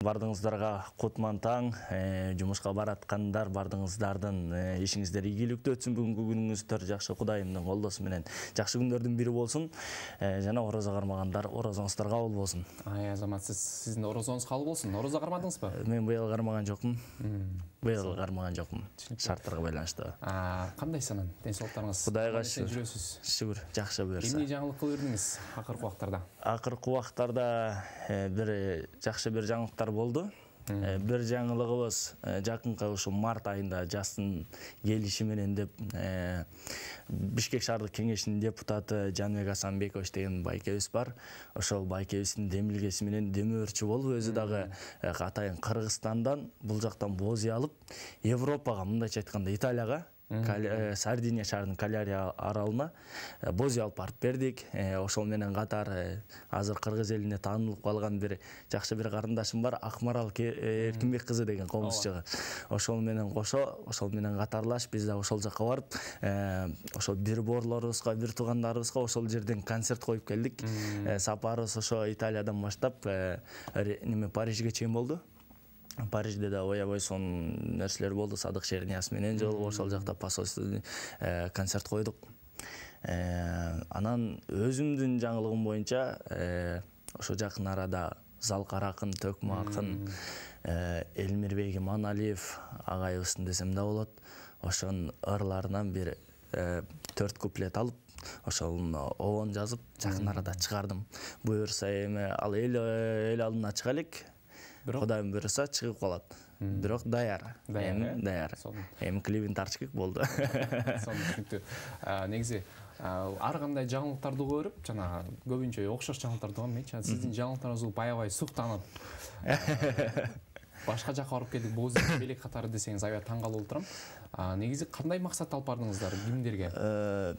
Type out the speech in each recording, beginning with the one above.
Бардыңыздарга кутман таң, жумушка бараткандар бардыңыздардын ишиңиздер ийгиликтүү өтсүн. Бүгүнкү күнүңүздөр жакшы, Кудайымдын колдосу менен жакшы күндөрдүн бири болсун. Жана орозо кармагандар орозоңуздар кабыл болсун. Азамат, сиздин орозоңуз кабыл болсун. Орозо кармадыңызбы? Мен быйыл кармаган жокмун. Шарттарга байланыштуу. Кандай санан ден-соолуктарыңыз? Кудайга шүгүр, жакшы буюрса. Эмне жаңылык көрдүңүз акыркы убактарда? Акыркы убактарда жакшы бир жаңылыктар болду. Бир жаңылыгыбыз жакынкы ушу март айында жастын келиши менен деп Бишкек шаардык кеңешинин депутаты Жанбек Асанбекович деген байкебиз бар. Ошол байкебиздин демилгеси менен демөөрчү болуп, өзү дагы атайын Кыргызстандан, бул жактан боз үй алып, Европага, мындайча айтканда Италияга, Сардиния шаарынын Калярия аралына боз үй алып барып бердик. Ошол менен катар азыр кыргыз элине таанылып калган бир жакшы бир карындашым бар, Акмарал Эркинбек кызы деген комузчу. Ошол менен кошо, ошол менен катарлаш биз да ошол жакка барып, ошол бир боорлорубузга, бир туугандарыбызга ошол жерден концерт коюп келдик. Сапарыбыз ошо Италиядан баштап Парижге чейин болду. Парижде да оябай сонун нерселер болду. Садык Шернияс менен жолугуп ошол жакта посольстводо концерт койдук. Анан өзүмдүн жаңылыгым боюнча ошо жакын арада Залкар акын, Төкмө акын, Элмирбек Иманалиев агайыбыздын десем да болот. Ошонун ырларынан бир 4 куплет алып, ошонун обон жазып, жакын арада чыгардым. Буюрса эми ал эл алдына чыга элек. Кудайым буюрса чыгып калат. Бирок даяр. Эми клибин тартышкек болду. Түшүнүктүү. Негизи ар кандай жаңылыктарды көрүп, жана көбүнчө окшош жаңылыктарды көрмөйчү. Сиздин жаңылыктарыңыз аябай суктанып, башка жака барып келдик, боз белек катары десеңиз аябай таң калып отурам. Негизи кандай максат алып бардыңыздар, кимдерге?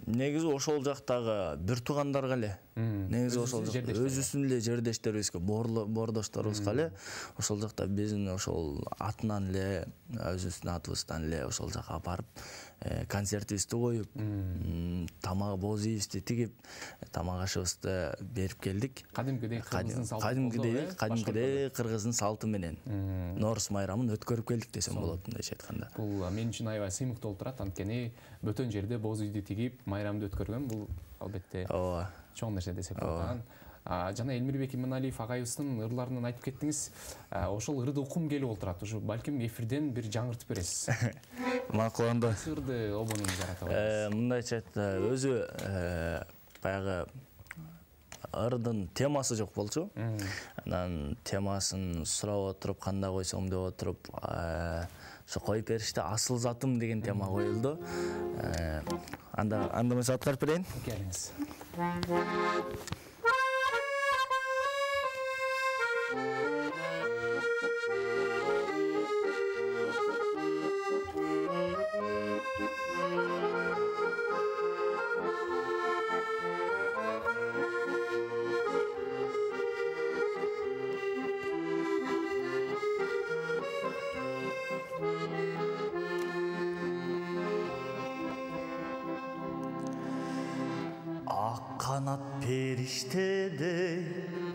Негизи ошол жактагы бир туугандарга эле. Негизи ошол өзүбүздүн эле жердештерибизге, боордошторубузга эле ошол жакта биздин ошол атынан эле, өзүбүздүн атыбыздан эле ошол жака барып, концертибизди коюп, тамак боз үйүбүздү тигип, тамак ашыбызды берип келдик. Кадимкидей кыргыздын салты менен Норус майрамын өткөрүп келдик десем болот, мындайча айтканда. Бул мен үчүн аябай сыймыктуу болуп турат, анткени бөтөн жерде боз үйдү тигип, майрамды өткөргөн бул албетте чоң нерсе десек болот. Жана Элмирбек Иманалиев агайыбыздын ырларынан айтып кеттиңиз, ошол ырды укум келип отурат. Ушу балким эфирден бир жаңыртып бересиз. Макуланды. Ырды обонуңуз жарата аласыз. Мындайча айтканда, өзү баягы ырдын темасы жок болчу. Анан темасын сурап отуруп, кандай койсоң деп отуруп, ошо коюп беришти. Асыл затым деген тема коюлду. Анда мен аткарып берейин. Келиңиз. Kanat periştedey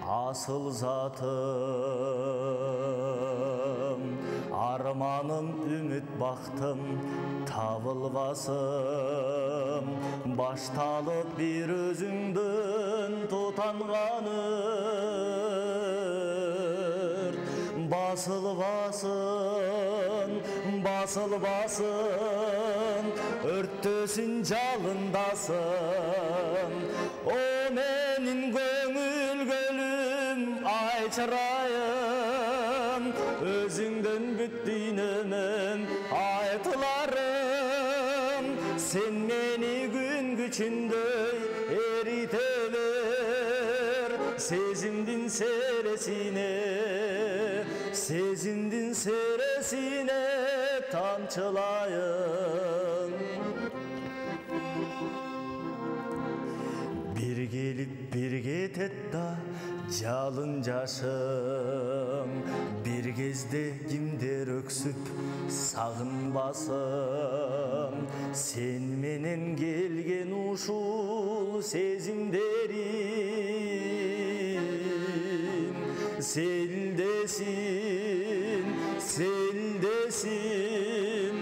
asıl zatım, armanım ümit baktım tabılbasım, baştalıp bir özündün tutanganır, basılbasın, örttөsün jalındasın. O menin göngül gölüm, ay çırayım, özüңдөн büttüğünümün aytılarım. Sen meni gün güçündöy eriteler, sezimdin seresine tamçılayım. Bir gelip bir getet da жалын жашым, bir кезде кимдер өксүп сагынбасым, сен менен келген ушул сезимдерим селдесин есім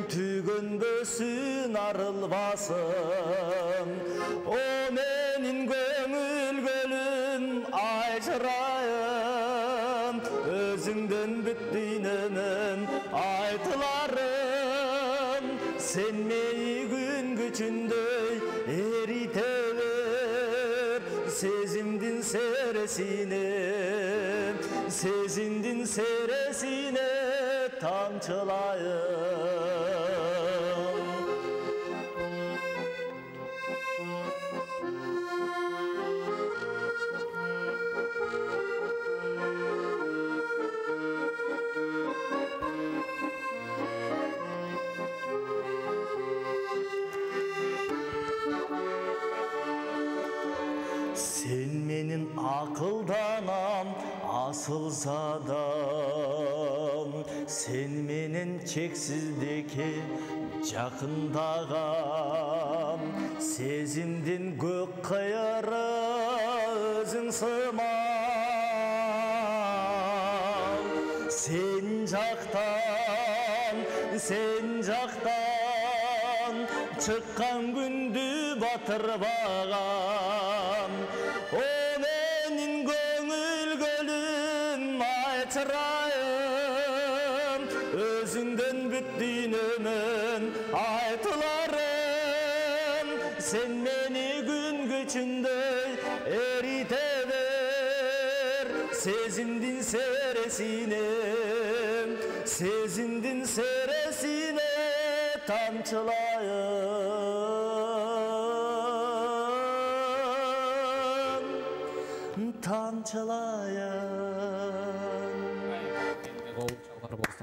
түгінбөсін арылбасын о менің көңіл көлім ай шырайым өзіңден бүттейнемін айтыларым сен мені күн күчүндөй эрите бер сезимдин сересине тамчылайым Sen menin akıldanam asılsadan Sen menin çeksizdeki jakındagam Sezimdin gök kıyarı özün sığmam Sen jaktan çıkkan gündü batırmagam O menin göngül gölüm aytırayım Özünden büttüğünümün aytılarım Sen meni gün güçünde erite ver Sezindin seresine tamçılayım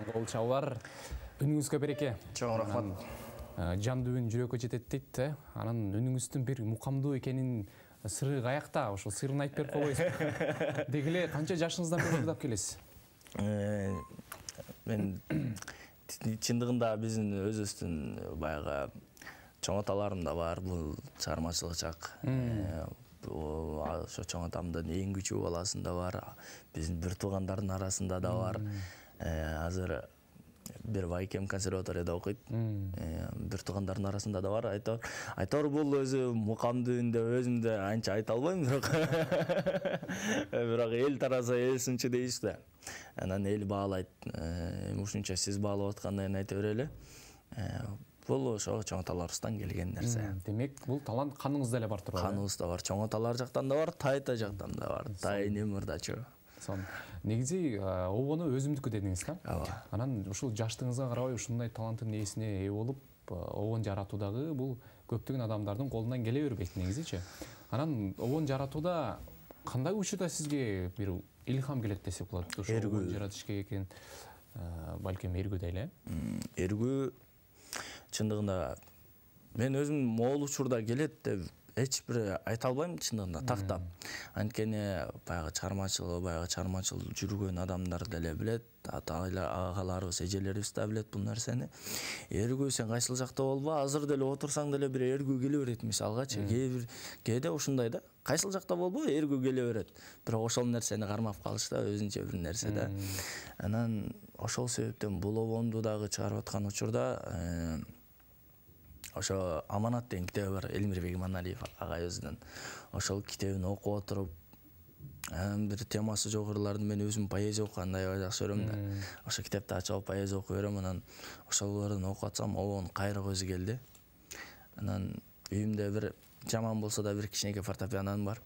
Кол чабар үнүңүзгө береке. Чоң рахмат. Жандуу үн жүрөккө жетет дейт да. Анан үнүңүздүн бир мукамдуу экенин сыры каякта? Ошол сырын айтып берип койбойсузбу? Деги эле канча жашыңыздан бери ырдап келесиз? Мен чындыгында биздин өзүбүздүн баягы чоң аталарым да бар бул чыгармачылык жак. Ошо чоң атамдын эң күчүү баласында бар, биздин бир туугандардын арасында да бар. Азыр бир байкем консерваторияда окуйт. Бир туугандардын арасында да бар. Айтор бул өзү мукамдуу үнүндө өзүмдө анча айта албайм, бирок эл тараса эл сынчы дейбиз да. Анан эл баалайт. Ушунча сиз баалап аткандайын айта берели. Бул ошо чоң аталарыбыздан келген нерсе. Демек, бул талант каныңызда эле бар турбайбы? Каныбызда бар. Чоң аталар жактан да бар, тайта жактан да бар. Тайын мырдачы. Негизи обону өзүмдүкү дедиңиз да? Анан ушул жаштыгыңызга карабай ушундай таланттын ээсине ээ болуп, обон жаратуудагы бул көптөгөн адамдардын колунан келе бербейт негизичи. Анан обон жаратууда кандай учурда сизге бир илхам келет десек болот? Ошол обон жаратыш керек экен, балким эргүү дейли. Эргүү чындыгында мен өзүм могул учурда келет деп эч бир айта албайм чындыгында тактап. Анткени баягы чыгармачыл жүргөн адамдар деле билет, агаларыбыз, эжелерибиз да билет бул нерсени. Эргүү сен кайсыл жакта болбо, азыр деле отурсаң деле бир эргүү келе берет мисалгачы. Кээде ушундай да. Кайсыл жакта болбо, эргүү келе берет. Бирок ошол нерсени кармап калыш да өзүнчө бир нерсе да. Анан ошол себептен бул обонду дагы чыгарып аткан учурда ошо Аманат деген китеби бар, Элмирбек Иманалиев агайыбыздын. Ошол китебин окуп отуруп, бир темасы жогоруларды мен өзүм поэзия окуганды аябай жакшы көрөм да. Ошо китепти ачып алып поэзия окуп берем, анан ошолордун окуп атсам, обонун кайрык өзү келди. Анан үйүмдө бир жаман болсо да бир кичинекей фортепианом бар.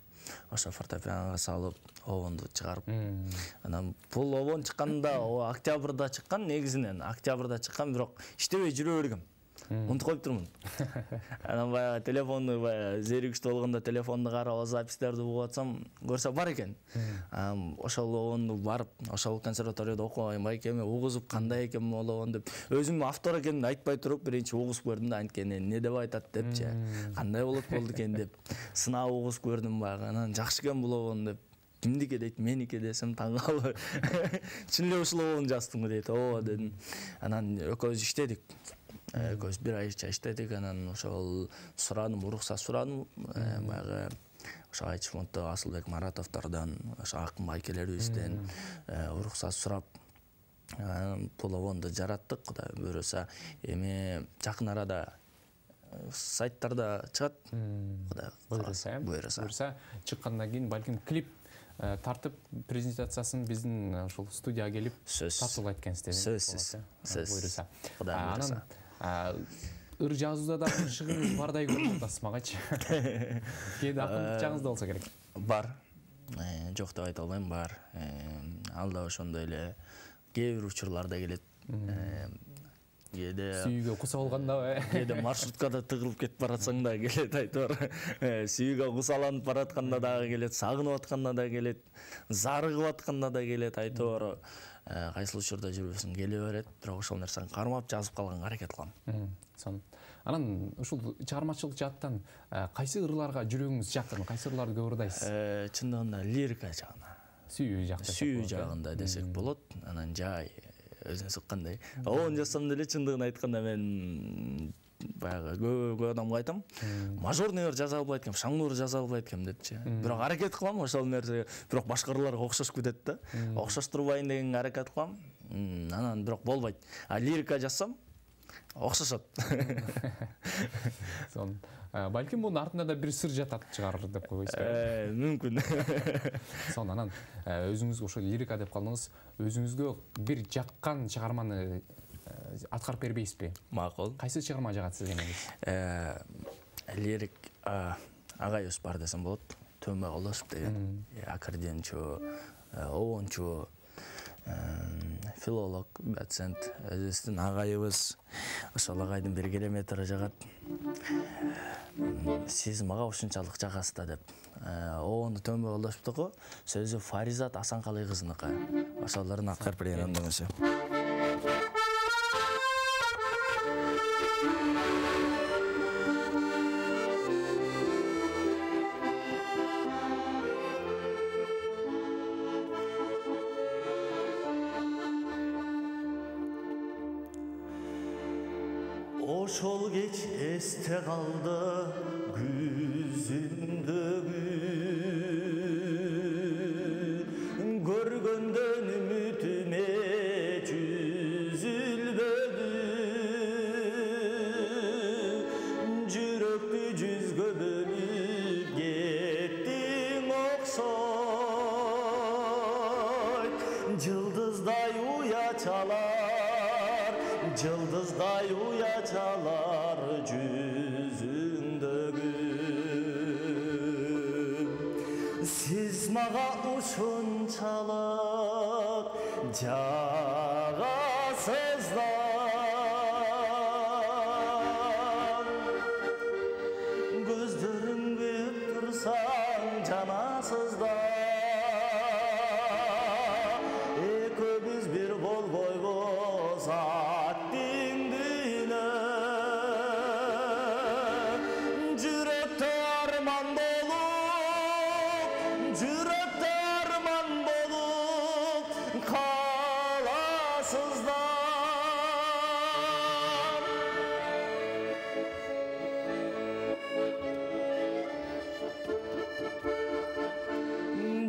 Ошо фортепианого салып, обонду чыгарып. Анан бул обон чыкканда, октябрда чыккан, негизинен октябрда чыккан, бирок иштебей жүрө бергем. Унутуп коюп турмун. Анан баягы телефонду зеригиштүү болгондо телефонду карап запистерди угуп атсам, көрсө бар экен. Ошол обонду барып, ошол консерваторияда окуган байкеме угузуп кандай экен бул обон деп, өзүм автор экенин айтпай туруп биринчи угузуп көрдүм да, анткени эмне деп айтат депчи, кандай болот болду экен деп сынап угузуп көрдүм баягы. Анан жакшы экен бул обон деп, кимдики дейт, меники десем таң калып, чын эле ушул обонду жаздымбы дейт, ооба дедим. Анан экөөбүз иштедик. Көз бир айча иштедик, анан ошол сурадым, уруксат сурадым, баягы ошо Айчмонто, Асылбек Маратовдордон, ошо акын байкелерибизден уруксат сурап, Половонду жараттык, Кудай буйруса. Эми жакын арада сайттарда чыгат. Кудай буйруса чыккандан кийин балким клип тартып презентациясын биздин ушул студияга келип тартып айткансыздар. Сөзсүз. Буйруса. Кудай буйруса. Ыр жазууда да шыгыңыз бардай көрүнөт атасмагачы. Кээде акындык жагыңыз да болсо керек. Бар. Жок деп айта албайм, бар. Ал да ошондой эле кээ бир учурларда келет. Кээде сүйүүгө куса болгондо, кээде маршруткада тыгылып кетип баратсаң да келет, айтор. Сүйүүгө кусаланып баратканда дагы келет, сагынып атканда да келет, зарыгып атканда да келет, айтор. Кайсыл учурда жүрбөсүн келе берет, бирок ошол нерсени кармап жазып калганга аракет кылам. Анан ушул чыгармачылык жааттан кайсы ырларга жүрөгүңүз жакын, кайсы ырларды көп ырдайсыз? Чындыгында лирика жагына. Сүйүү жагында десек болот. Анан жай өзүңүз уккандай. Оон жазсам деле чындыгын айтканда мен баягы көп адамга айтам. Мажорный ыр жаза албайт экем, шаңдуу ыр жаза албайт экем депчи. Бирок аракет кылам ошол нерсеге. Бирок башка ырларга окшошуп кетет да. Окшоштурбайын дегенге аракет кылам. Анан бирок болбойт. А лирика жазсам окшошот. Балким мунун артында да бир сыр жатат чыгар деп койбойсузбу? Мүмкүн. Анан өзүңүзгө ошо лирика деп калдыңыз, өзүңүзгө бир жаккан чыгарманы аткарып бербейсизби? Макул. Кайсы чыгарма жагат сизгениңиз? Лирик агайыбыз бар десем болот. Төмө Олошов деген аккордеончу, оончу, филолог, доцент, өзүбүздүн агайыбыз. Ошол агайдын бир керемети жагат. Сиз мага ушунчалык жагасыз да деп. Оонду Төмө Олошовдуку, сөзү Фаризат Асанкалый кызыныкы. Ошолорун аткарып берген өңүсү. Ошол кеч эсте калды күзүндөгү көргөндөн үмүтүме жүзүлбөдү жүрөктү жүзгө бөлүп кеттиң окшойт жылдыздай уя чалар жылдыздай уя чалар жүзүңдөгү сиз мага ушунчалык жагасыздар көздөрүң күйүп турсаң жанасыздар экөөбүз бир болбойбуз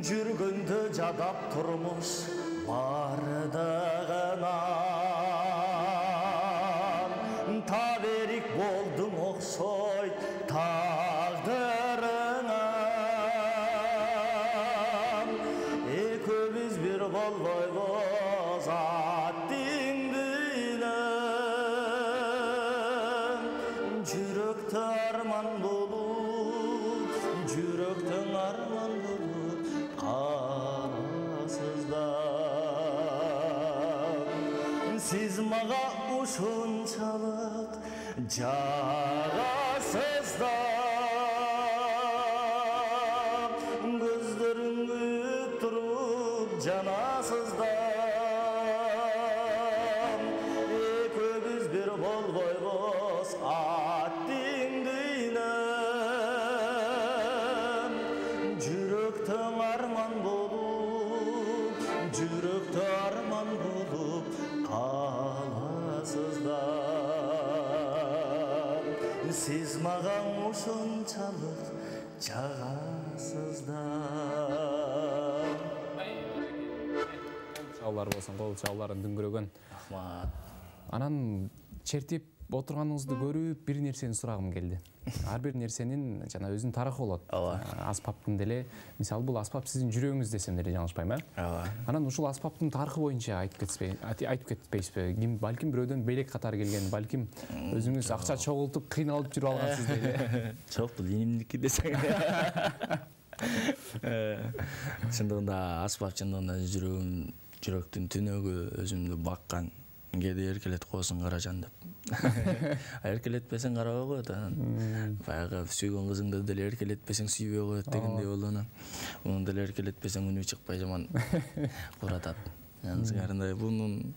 жүргөндө жадап турмуш бардыгынан таберик болдуң окшойт тагдырыңа экөөбүз бир болбойбуз аттиңдине жүрөктө арман болуп жүрөктөң арман болуп каласыздар сиз мага ушунчалык жагасыздар көздөрүң күйүп туруп жанасыздар экөөбүз бир болбойбуз аттиңдине жүрөктөң арман болуп жүрөктө арман болуп каласыздар сиз мага ушунчалык жагасыздар. чабуулар болсун, кол чабууларын дүңгүрөгөн. Анан чертип отурганыңызды көрүп бир нерсени сурагым келди. Ар бир нерсенин жана өзүнүн тарыхы болот. Аспаптын деле, мисалы бул аспап сиздин жүрөгүңүз десем деле жаңылышпайм, Анан ушул аспаптын тарыхы боюнча айтып кетпейсизби? Ким балким бирөөдөн белек катары келген, балким өзүңүз акча чогултуп, кыйналып жүрүп алгансыз дейли. Жок, бул инимдики десең. Чындыгында аспап чындыгында жүрөктүн түнөгү, өзүмдү баккан. Кээде эркелетип коесуң каражан деп. Эркелетпесең карабай коет анан. Баягы сүйгөн кызыңды деле эркелетпесең сүйбөй коет дегендей болду анан. Муну деле эркелетпесең үнү чыкпай жаман куратат. Анысыңарындай бунун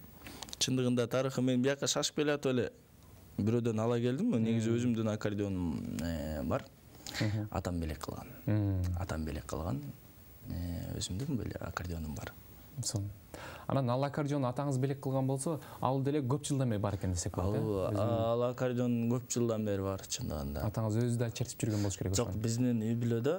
чындыгында тарыхы мен бияка шашып келатып эле бирөөдөн ала келдим. Негизи өзүмдүн аккордеонум бар. Атам белек кылган. Өзүмдүн беле аккордеонум бар. Анан ал аккордеон атаңыз белек кылган болсо, ал деле көп жылдан бери бар экен десек болот. Ал аккордеон көп жылдан бери бар чындыгында. Атаңыз өзү да чертип жүргөн болуш керек. Жок, биздин үй бүлөдө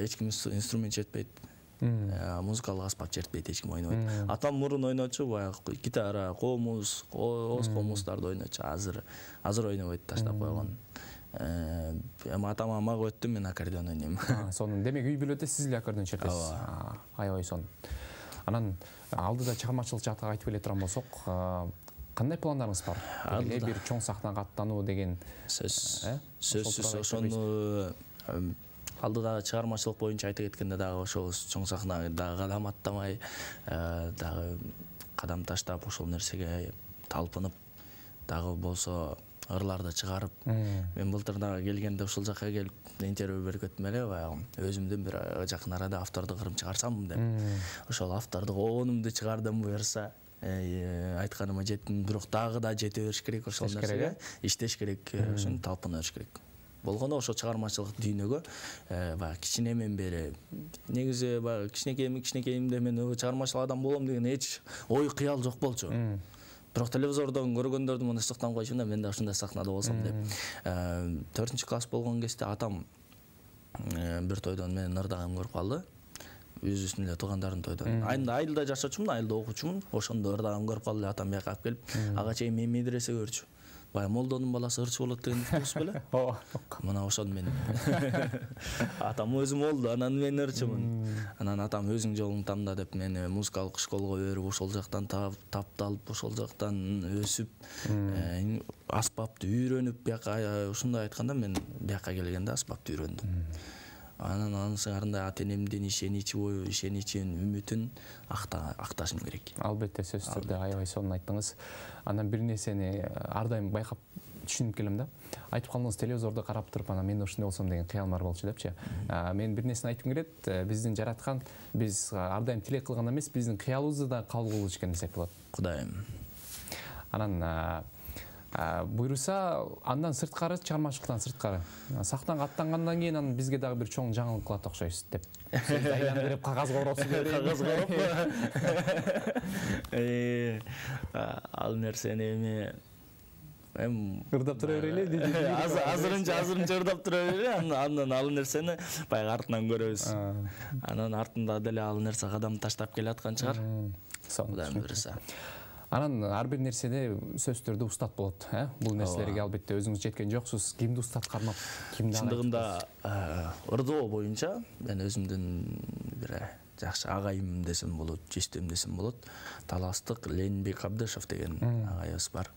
эч ким инструмент чертпейт. Музыкалык аспап чертпейт, эч ким ойнобойт. Атам мурун ойночу, баягы гитара, комуз, оз комуздарды ойночу. Азыр ойнобойт, таштап койгон. Эми атам мага өттү, мен аккордеон ойнойм. Сонун, демек үй бүлөдө сиз эле аккордеон чертесиз. Аябай сонун. Анан алдыда чыгармачылык жаатка айтып келе турган болсок, кандай пландарыңыз бар? Бир чоң сахнага аттануу деген сөзсүз ошону алдыдагы чыгармачылык боюнча айта кеткенде дагы ошол чоң сахнага дагы кадам аттамай, дагы кадам таштап ошол нерсеге талпынып, дагы болсо ырларды чыгарып, мен былтыр дагы келгенде ушул жака келип интервью берип кеттим эле, баягы өзүмдүн бир жакын арада автордук ырым чыгарсам деп. Ошол автордук оонумду чыгардым буюрса, айтканыма жеттим, бирок дагы да жете бериш керек ошол нерсеге, иштеш керек, ошону талпына бериш керек. Болгондо ошо чыгармачылык дүйнөгө баягы кичинемен бери, негизи баягы кичинекейимде мен чыгармачыл адам болом деген эч ой кыял жок болчу. Бирок телевизордон көргөндөрдү мына сыктан койчумун да, мен да ушундай сахнада болсом деп. 4-класс болгон кезде атам бир тойдон менин ырдагымды көрүп калды. Өзүбүздүн эле туугандардын тойдон. Айылда жашачумун, айылда окучумун. Ошондо ырдагымды көрүп калды, атам бияка алып келип, ага чейин мен медресеге барчу. Баягы молдонун баласы ырчы болот деген уктуңуз беле? Мына ошол мен. Атам өзү молду, анан мен ырчымын. Анан атам өзүң жолуңду тамда деп мени музыкалык школго берип, ошол жактан тапталып, ошол жактан өсүп, аспапты үйрөнүп, бияка ушундай айтканда мен бияка келгенде аспапты үйрөндүм. Анан анысыңарындай ата-энемдин ишеничин, үмүтүн акташым керек. Албетте, сөзсүз түрдө аябай сонун айттыңыз. Анан бир нерсени ар дайым байкап түшүнүп келем да. Айтып калдыңыз, телевизорду карап туруп, анан мен ушундай болсом деген кыялым бар болчу депчи. Мен бир нерсени айткым келет. Биздин жараткан, биз ар дайым тилек кылган эмес, биздин кыялыбызды да кабыл кылыш экен десек болот. Кудайым. Анан буйруса, андан сырткары, чыгармачылыктан сырткары, сахнага аттангандан кийин анан бизге дагы бир чоң жаңылык кылат окшойсуз деп. Сиз айландырып кагазга оросуп берип. Ал нерсени эми ырдап тура берели. Азырынча ырдап тура берели, андан ал нерсени баягы артынан көрөбүз. Анан артында деле ал нерсе кадам таштап келаткан чыгар. Кудайым буйруса. Анан ар бир нерседе сөзсүз түрдө устат болот, Бул нерселерге албетте өзүңүз жеткен жоксуз. Кимди устат кармап, кимди анан? Чындыгында ырдоо боюнча мен өзүмдүн бир жакшы агайым десем болот, жештем десем болот. Таластык Ленинбек Абдышев деген агайыбыз бар.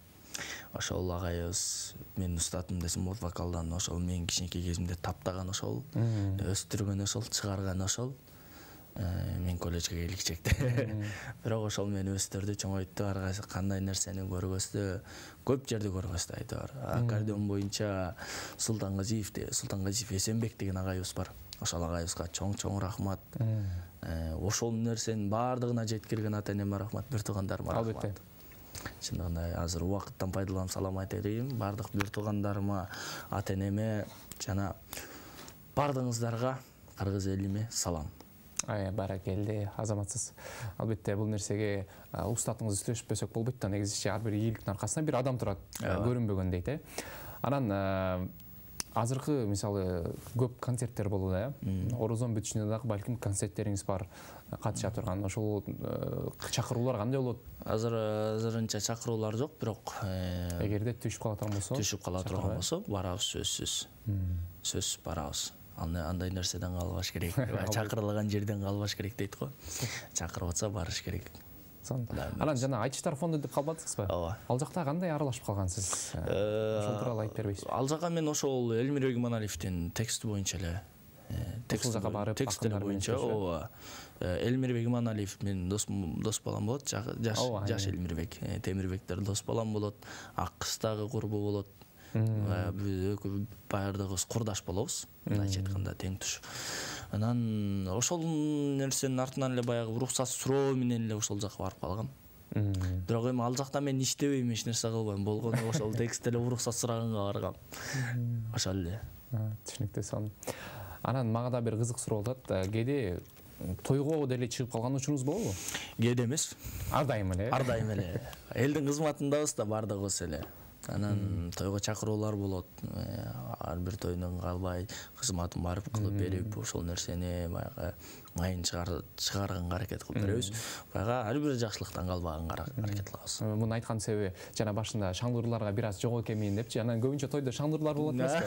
Ошол агайыбыз менин устатым десем болот, вокалдан. Ошол мен кичинекей кезимде таптаган ошол, өстүргөн ошол, чыгарган ошол. Мен колледжге келгичекте. Бирок ошол мени өстүрдү, чоңойтту, ар кайсы кандай нерсени көргөздү, көп жерде көргөздү айтор. Аккордеон боюнча Султан Газиев Эсенбек деген агайыбыз бар. Ошол агайыбызга чоң рахмат. Ошол нерсенин баардыгына жеткирген ата-энеме рахмат, бир туугандарыма рахмат. Чындыгында азыр убакыттан пайдаланып салам айтайын. Бардык бир туугандарыма, ата-энеме жана бардыгыңыздарга, кыргыз элиме салам. Баракелде, азаматсыз. Албетте бул нерсеге устатыңызды сүйлөшпөсөк болбойт да, негизи ар бир ийгиликтин аркасында бир адам турат, көрүнбөгөн дейт. Анан азыркы мисалы көп концерттер болду да, орозон бүтүшүнө дагы балким концерттериңиз бар катыша турган. Ошол чакыруулар кандай болот? Азырынча чакыруулар жок, бирок эгерде түшүп кала турган болсо, барабыз, сөзсүз. Сөзсүз барабыз. Андай нерседен калбаш керек. Чакырылган жерден калбаш керек дейт го. Чакырып атса барыш керек. Анан жана айтыштар фонду деп калбадыңызбы? Ооба. Ал жакта кандай аралашып калгансыз? Ошол тууралуу айтып бербейсизби? Ал жака мен ошол Элмирбек Иманалиевдин тексти боюнча эле ошол жака барып тексттер боюнча ооба. Элмирбек Иманалиев менин дос балам болот, жаш Элмирбек, Темирбектер дос балам болот, ак кыздагы курбу болот. Баардыгыбыз курдаш болобуз, мындайча айтканда тең туш. Анан ошол нерсенин артынан эле баягы уруксат суроо менен эле ошол жака барып калгам. Бирок эми ал жакта мен иштебейм, эч нерсе кылбайм. Болгону ошол текстте эле уруксат сураганга баргам. Ошол эле. Түшүнүктүү сон. Анан мага да бир кызык суроо болот. Кээде тойго деле чыгып калган учуруңуз болобу? Кээде эмес. Ар дайым эле. Ар дайым эле. Элдин кызматындабыз да баардыгыбыз эле. Анан тойго чакыруулар болот. Ар бир тойдон калбай кызматын барып кылып берип, ошол нерсени баягы майын чыгарганга аракет кылып беребиз. Баягы ар бир жакшылыктан калбаганга аракет кылабыз. Муну айткан себеби жана башында шаңдырларга бир аз жок экенмин депчи. Анан көбүнчө тойдо шаңдырлар болот эмеспи?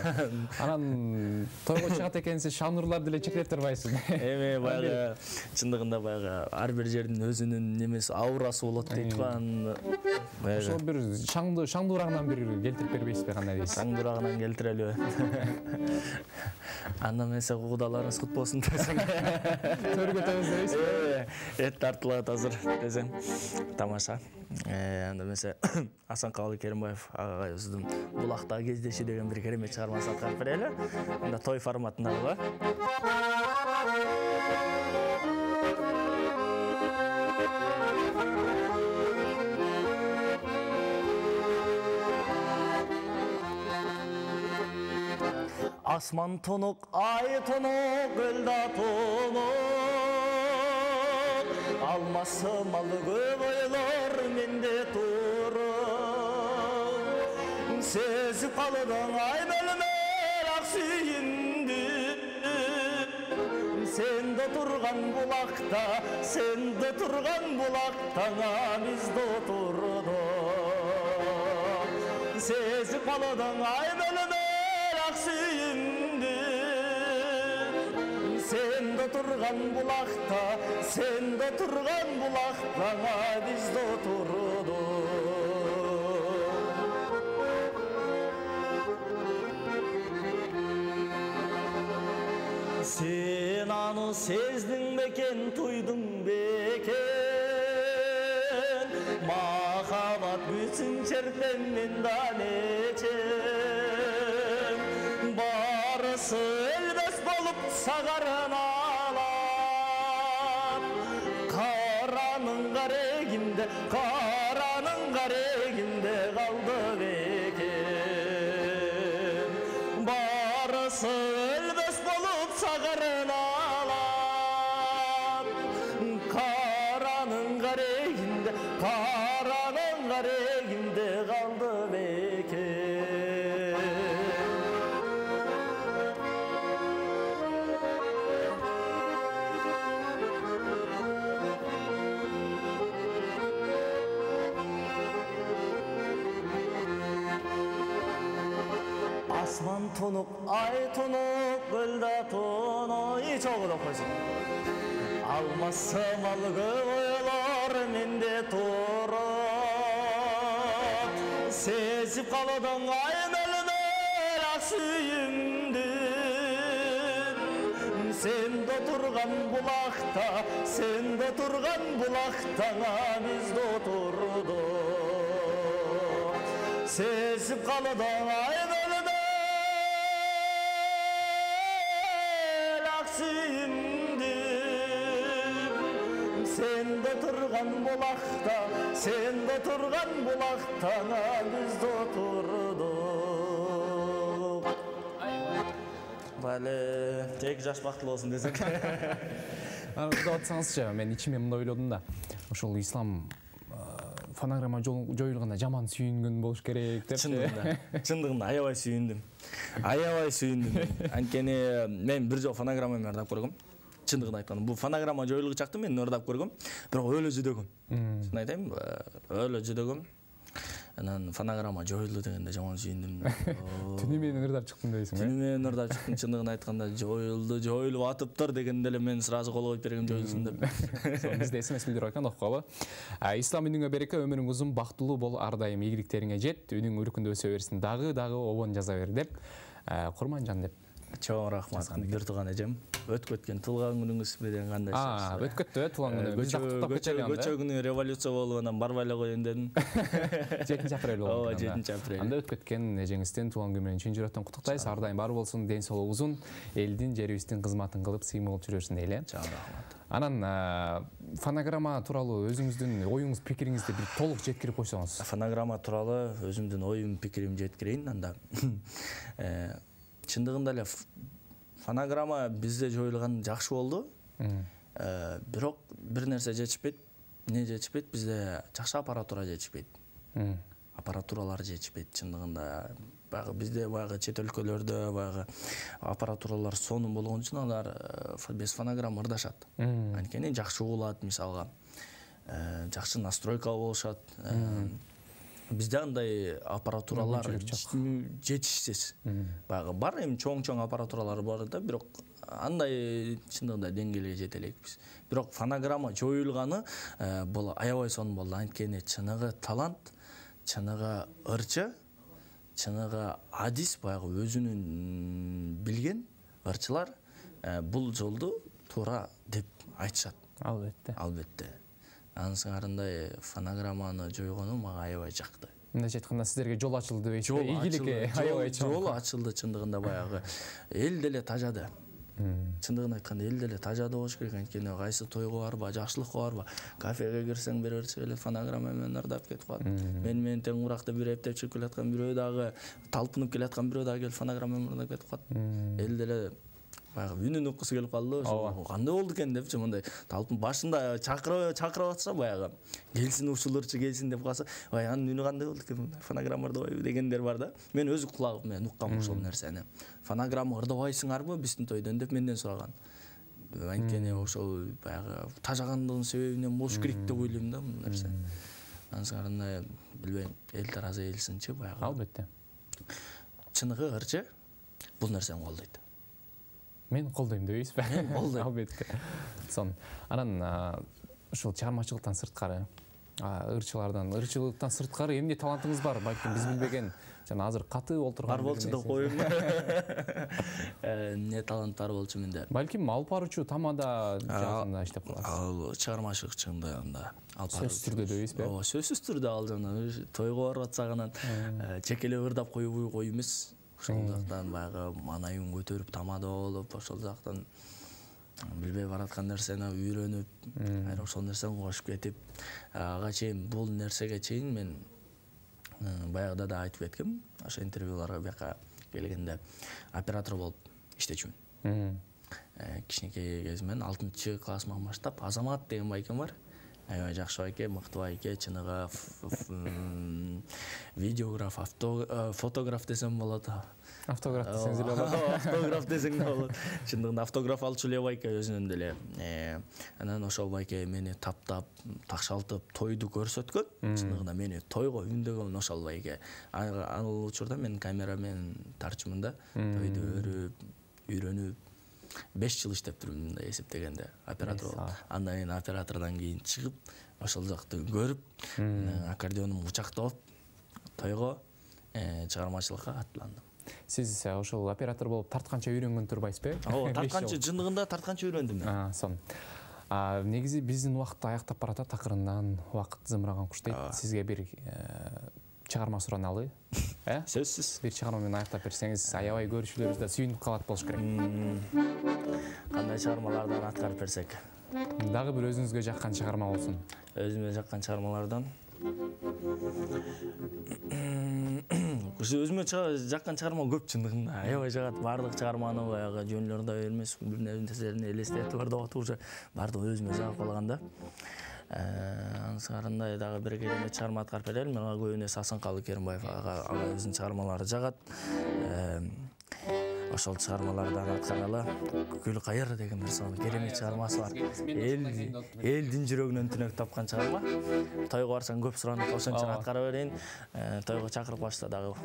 Анан тойго чыгат экенсиз, шаңдырлар деле чекире турбайсызбы? Эми баягы чындыгында баягы ар бир жердин өзүнүн немеси аурасы болот дейт го. Ошол бир шаңдурагынан бир келтирип бербейсизби, кандай дейсиз? Шаңдурагынан келтирелиби? Анда эмесе кудаларыңыз кут болсун десең. Төргө төбөз дейсизби? Эт тартылат азыр десем. Тамаша. Анда эмесе Асанкалы Керимбаев агайыбыздын Булактагы кездеши деген бир керемет чыгармасын аткарып берели. Анда той форматындагы. Asman tonuk, ay tonuk, gölda tonuk. Alması malı göbeyler mende turuk. Sezip kalıdan ay bölümer aksiyindi. Sen de turgan bulakta, sen de turgan bulakta biz de oturduk. Sezip kalıdan ay bölümer sen de turgan bulakta, sen de turgan bulakta biz de oturduk. Sen anı sezdin beken, tuydun beken. Mahabat bütün çertemden daneçem. Barısı elbes bolup sağaran alan. Karanın gareginde kaldı beken. Barısı elbes bolup sağaran alan. Karanın gareginde kaldı beken. Asman tonuk, ay tonuk, gölda tonuk. Çoğu da koysun. Almazsa mal göğüler mende turuk. Sezip kalıdan ay melmer aksıyımdın. Sen de turgan bulakta, sen de turgan bulakta biz de oturduk. Sezip kalıdan ay melmer aksıyımdın. Sen de turgan bulakta, sen de turgan bulakta biz de oturduk. Бәлі, тек жаш бақтылы болсын десек. Құда атсаңызшы, мен ичиме мында ойлодум да. Ошол ислам фонограмма жоюлганда жаман сүйүнгөн болуш керек деп. Чындыгында аябай сүйүндүм. Анткени мен бир жолу фонограмманы ырдап көргөм. Чындыгын айтканда, бул фонограмма жоюлгучакты мен ырдап көргөм, бирок өлө жүдөгөм. Чын айтайын, өлө жүдөгөм. Анан фонограмма жоюлду дегенде жаман сүйүндүм. Түнү менен ырдап чыктым дейсиң, Түнү менен ырдап чыктым, чындыгын айтканда жоюлуп атыптыр дегенде эле мен сразу кол коюп бергем жоюлсун деп. Бизде СМС билдирип айткан окугалы. Ислам үнүңө береке, өмүрүң узун, бактылуу бол, ар дайым ийгиликтериңе жет, үнүң өркүндө өсө берсин, дагы обон жаза бер деп. Курманжан деп. Чоң рахмат. Бир тууган эжем. Өтүп кеткен туулган күнүңүз менен кандай? Өтүп көттү, туулган күнү. Биз дактыктап кетели анда. Көчө күнү революция болуп, анан барбай эле коеюн дедим. 7 апрель болду. 7 апрель. Анда өтүп кеткен эжеңиздин туулган күнү менен чын жүрөктөн куттуктайбыз. Ар дайым бар болсун, ден соолугу узун, элдин, жерибиздин кызматын кылып, сыймыл болуп жүрө берсин дейли. Чоң рахмат. Анан фонограмма тууралуу өзүңүздүн оюңуз, пикириңизди бир толук жеткирип койсоңуз. Фонограмма тууралуу өзүмдүн оюм, пикиримди жеткирейин анда. Чындыгында эле фонограмма бизде жоюлган жакшы болду. Бирок бир нерсе жетишпейт. Эмне жетишпейт? Бизде жакшы аппаратура жетишпейт. Аппаратуралар жетишпейт чындыгында. Баягы бизде баягы чет өлкөлөрдө баягы аппаратуралар сонун болгон үчүн алар без фонограмма ырдашат. Анткени жакшы угулат, мисалга. Жакшы настройка болушат. Бизде андай аппаратуралар жетишсиз. Баягы бар эми чоң аппаратуралар бар да, бирок андай чындыгында деңгээлге жете элекпиз. Бирок фонограмма жоюлганы бул аябай сонун болду. Анткени чыныгы талант, чыныгы ырчы, чыныгы адис баягы өзүнүн билген ырчылар бул жолду туура деп айтышат. Албетте. Анын сыңарындай фонограмманы жойгону мага аябай жакты. Мындайча айтканда сиздерге жол ачылды дейсизби? Ийгиликке аябай чоң. Жол ачылды чындыгында баягы. Эл деле тажады. Чындыгын айтканда эл деле тажады болуш керек. Анткени кайсы тойго барба, жакшылыкка барба, кафеге кирсең бир ырчы келип фонограмма менен ырдап кетип калат. Менен тең уракта бир эптеп чыгып келаткан бирөө дагы, талпынып келаткан бирөө дагы келип фонограмма менен ырдап кетип калат. Эл деле баягы үнүн уккусу келип калды. Кандай болду экен депчи, мындай талпын башында чакырып атса баягы келсин ушул ырчы келсин деп калса, ой анын үнү кандай болду экен, фонограмма ырдабайбы дегендер бар да. Мен өз кулагым менен уккам ошол нерсени. Фонограмма ырдабайсыңарбы биздин тойдон деп менден сураган. Анткени ошол баягы тажагандыгынын себебинен болуш керек деп ойлойм да бул нерсе. Анын сыңарында билбейм, эл таразы элсинчи баягы. Албетте. Чыныгы ырчы бул нерсени колдойт. Мен колдойм дейсизби? Колдойм. Албетте. Сон. Анан ушул чыгармачылыктан сырткары, ырчылыктан сырткары эмне талантыңыз бар? Балким биз билбеген, жана азыр каты олтурган. Бар болчу деп коеюн. Эмне талант бар болчу менде? Балким алып баруучу тамада жагында иштеп каласыз. Ал чыгармачылык чыгында анда алып баруу. Сөзсүз түрдө дейсизби? Ооба, сөзсүз түрдө ал жана тойго барып атсак анан чекелеп ырдап коюу эмес. Ошол жактан баягы маанайын көтөрүп тамада болуп, ошол жактан билбей бараткан нерсени үйрөнүп, ошол нерсени кошуп кетип, ага чейин бул нерсеге чейин мен баягыда да айтып кеткем, ошо интервьюларга бияка келгенде оператор болуп иштечүмүн. Кичинекей кезимден 6-классыман баштап Азамат деген байкем бар. Аябай жакшы байке, мыкты байке, чыныгы видеограф, фотограф десем болот. Автограф десеңиз эле болот. Автограф десең да болот. Чындыгында автограф алчу эле байке өзүнөн деле. Анан ошол байке мени таптап, такшалтып, тойду көрсөткөн. Чындыгында мени тойго үндөгөн ошол байке. Ал учурда мен камерамен тарчумун да, тойду өрүп, үйрөнүп 5 жыл иштеп турдум мындай эсептегенде оператор болуп. Андан кийин оператордон кийин чыгып, ошол жакты көрүп, аккордеонумду учактап, тойго чыгармачылыкка аттандым. Сиз ошол оператор болуп тартканча үйрөнгөн турбайсызбы? Ооба, тартканча чындыгында тартканча үйрөндүм мен. Сон. Негизи биздин убакыт аяктап баратат, акырындан убакыт зымыраган куштайт. Сизге бир чыгарма сураналы. Сөзсүз. Бир чыгарма менен аяктап берсеңиз, аябай көрүүчүлөрүбүз да сүйүнүп калат болуш керек. Кандай чыгармалардан аткарып берсек? Дагы бир өзүңүзгө жаккан чыгарма болсун. Өзүмө жаккан чыгармалардан. Өзүмө жаккан чыгарма көп чындыгында. Аябай жагат, баардык чыгарманы баягы жөнүлөрүндө эмес, бир нерселерин элестетип ырдап атып уже баардыгы өзүмө жагып калган да. Ансыгарындай дагы бир керемет чыгарма аткарып берели. Мага көбүнө Асанкалы Керимбаев агабыздын чыгармалары жагат. Ошол чыгармалардан аткаралы Гүл кайыр деген бир сонун керемет чыгармасы бар. Элдин жүрөгүнөн түнөк тапкан чыгарма. Тойго барсаң көп суранып, ошончо аткара берейин. Тойго чакырып коюшса дагы.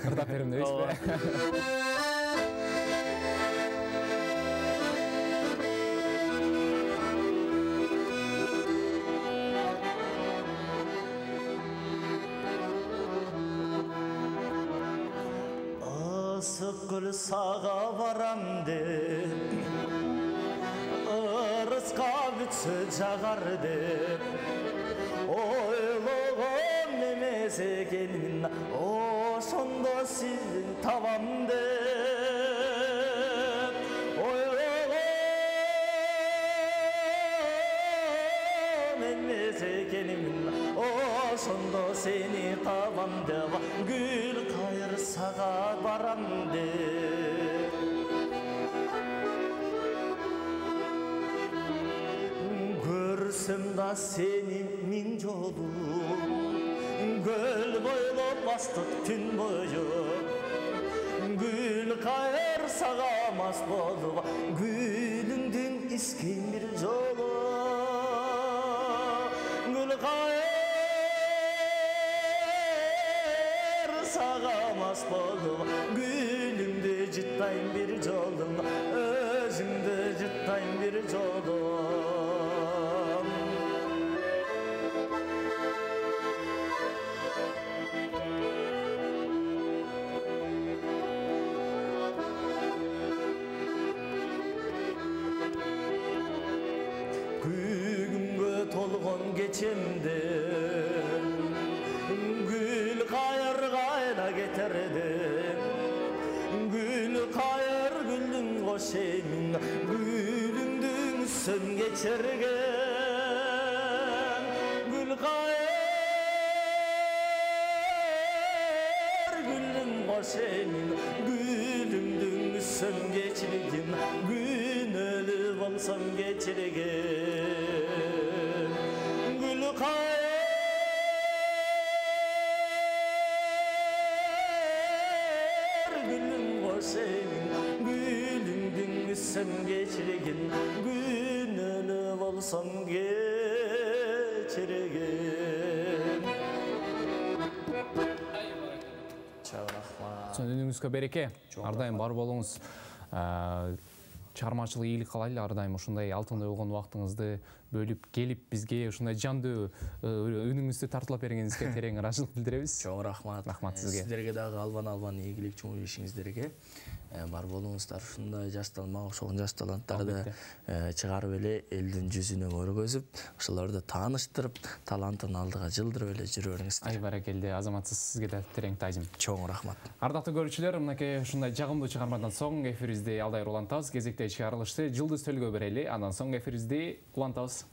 Ырдап берем дебейсизби? Gül sağa varam deyip ırıska bütse çağar deyip oyloğum nemese gelin o sonda sizin tavam deyip oyloğum nemese gelin o sonda seni tavam deyip gül kayır sağa varam deyip görsem da senin min yolun göl boylop bastık tün boyu gül kayır sağamaz bolup gülündün iskin bir yolu gül kayır sağamaz bolup gülümde cittayın bir yolun özümde cittayın bir yolun geçimdi gül kayır kayna getirdim gül kayır güldün koşemin gülündün sön geçirgen gül kayır güldün koşemin gülündün sön geçirgen gün ölüp olsam geçirgen sen geçirgin gün ölüp olsam geçirgin Çok rahmat Önünüzгө береке ар дайым бар болуңуз чыгармачылык ийгилик каалайлы ар дайым ушундай алтындай болгон убактыңызды бөлүп келип бизге ушундай жандуу үнүңүздү тартуулап бергениңизге терең ыраазычылык билдиребиз. Чоң рахмат. Рахмат сизге. Сиздерге дагы албан ийгилик чоң ишиңиздерге бар болуңуздар. Ушундай жаш мага окшогон жаш таланттарды чыгарып эле элдин жүзүнө көргөзүп, ошолорду тааныштырып, талантын алдыга жылдырып эле жүрө бериңиздер. Ай баракелде, азаматсыз сизге да терең таазим. Чоң рахмат. Ардактуу көрүүчүлөр, мынакей ушундай жагымдуу чыгармадан соң эфирибизди алдай улантабыз. Кезектеги чыгарылышты Жылдыз Төлгө берели, андан соң эфирибизди улантабыз.